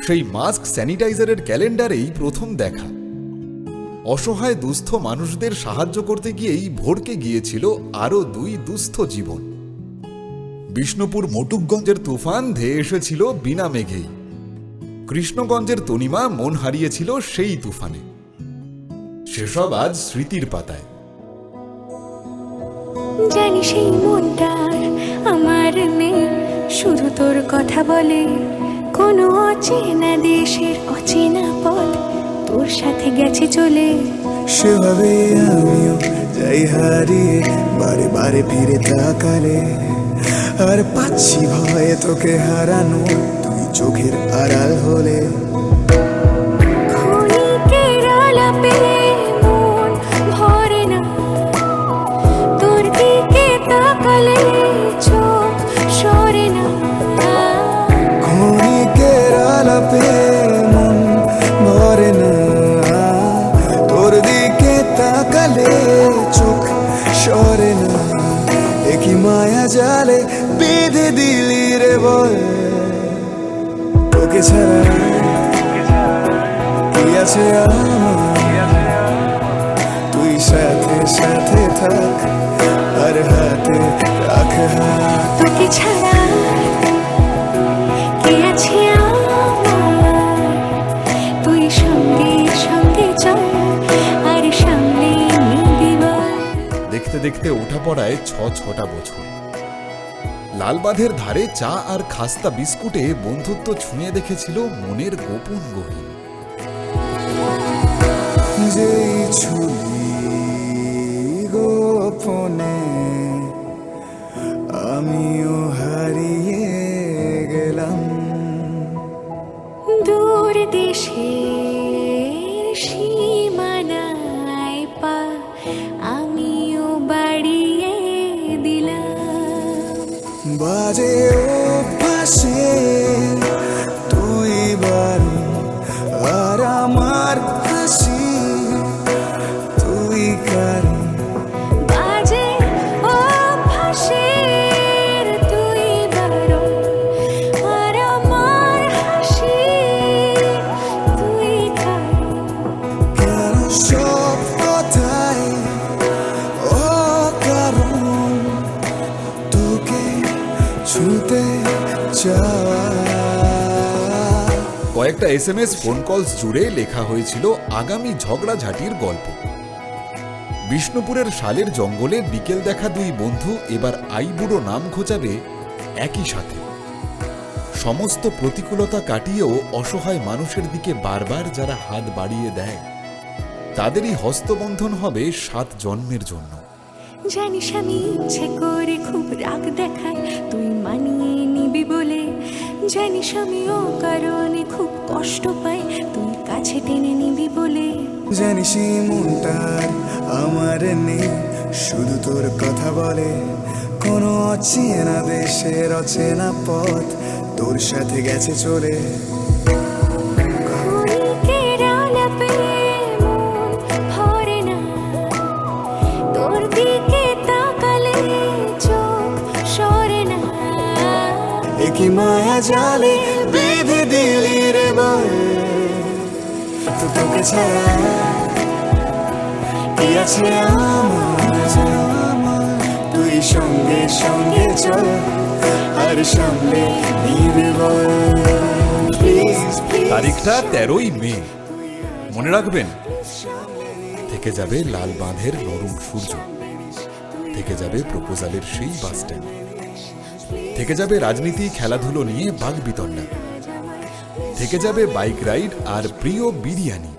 সেই মাস্ক স্যানিটাইজারের ক্যালেন্ডারেই প্রথম দেখা। অসহায় দুস্থ মানুষদের সাহায্য করতে গিয়েই ভড়কে গিয়েছিল আরও 2 দুস্থ জীবন। বিষ্ণুপুর মটুকগঞ্জের তুফান ধেয়ে এসেছিল বিনা মেঘেই। কৃষ্ণগঞ্জের তনিমা মন হারিয়েছিল সেই তুফানে। সেসব আজ স্মৃতির পাতায়। জানি সেই মনটার আমার নেই, শুধু তোর কথা বলে। কোনো অচেনা দেশের অচেনা পথ তোর সাথে গেছে চলে। সেভাবে আমিও যাই হারিয়ে, বারে বারে ফিরে তাকালে। আর পাচ্ছি ভয়ে তোকে হারানো, তুই চোখের আড়াল হলে। ক্ষণিকের আলাপে মন ভরে না, তোর দিকে তাকালে চোখ সরে না। ক্ষণিকের আলাপে মন ভরে না, তোর দিকে তাকালে চোখ সরে না। একই মায়া জালে বেঁধে দিলি রে বল, তোকে ছাড়া কি আছে আমার? তুই সাথে সাথে থাক আর হাতে রাখ হাত। তোকে ছাড়া কে আছে আমার? তুই সঙ্গে সঙ্গে চল আর সামনে নিবি বল। দেখতে দেখতে ওঠা পড়ায় 6টা বছর। লালবাঁধের ধারে চা আর খাস্তা বিস্কুটে বন্ধুত্ব ছুঁয়ে দেখেছিল মনের গোপন গহীন। যেই ছুরি গোপনে আমিও হারিয়ে গেলাম। দূর দেশের সীমানায় পা আমিও বাড়িয়ে দিলাম। বাজে অভ্যাসে তুই বারণ, আর আমার হাসি তুই কারণ। বাজে অভ্যাসের তুই বারণ, আর আমার হাসি তুই কারণ। কেন সব কথায় অকারণ তোকে ছুঁতে চাওয়া। কয়েকটা SMS ফোন কলস জুড়ে লেখা হয়েছিল আগামী ঝগড়াঝাটির গল্প। বিষ্ণুপুরের শালের জঙ্গলে বিকেল দেখা 2 বন্ধু এবার আইবুড়ো নাম ঘোচাবে একই সাথে। সমস্ত প্রতিকূলতা কাটিয়েও অসহায় মানুষের দিকে বারবার যারা হাত বাড়িয়ে দেয়, তাদেরই হস্তবন্ধন হবে 7 জন্মের জন্য। জানিস আমি ইচ্ছে করে খুব রাগ দেখাই তুই মানিয়ে নিবি বলে। জানিস আমি অকারণে খুব কষ্ট পাই তুই কাছে টেনে নিবি বলে। জানিস এই মনটার আমার নেই, শুধু তোর কথা বলে। কোনো অচেনা দেশের অচেনা পথ তোর সাথে গেছে চলে। ক্ষণিকের আলাপে মন ভরে না, তোর দিকে তাকালে চোখ সরে না। একই মায়া জালে বেঁধে দিলি রে বল, তো তোকে ছাড়া কি আছে আমার? তুই সঙ্গে সঙ্গে চল আর সামনে নিবি বল। Please, please, তারিখটা 13ই মে। মনে রাখবেন, থেকে যাবে লাল বাঁধের নরম সূর্য, থেকে যাবে প্রপোজালের সেই বাস স্ট্যান্ড, থেকে যাবে রাজনীতি খেলাধুলো নিয়ে বাগবিতণ্ডা, থেকে যাবে বাইক রাইড আর প্রিয় বিরিয়ানি।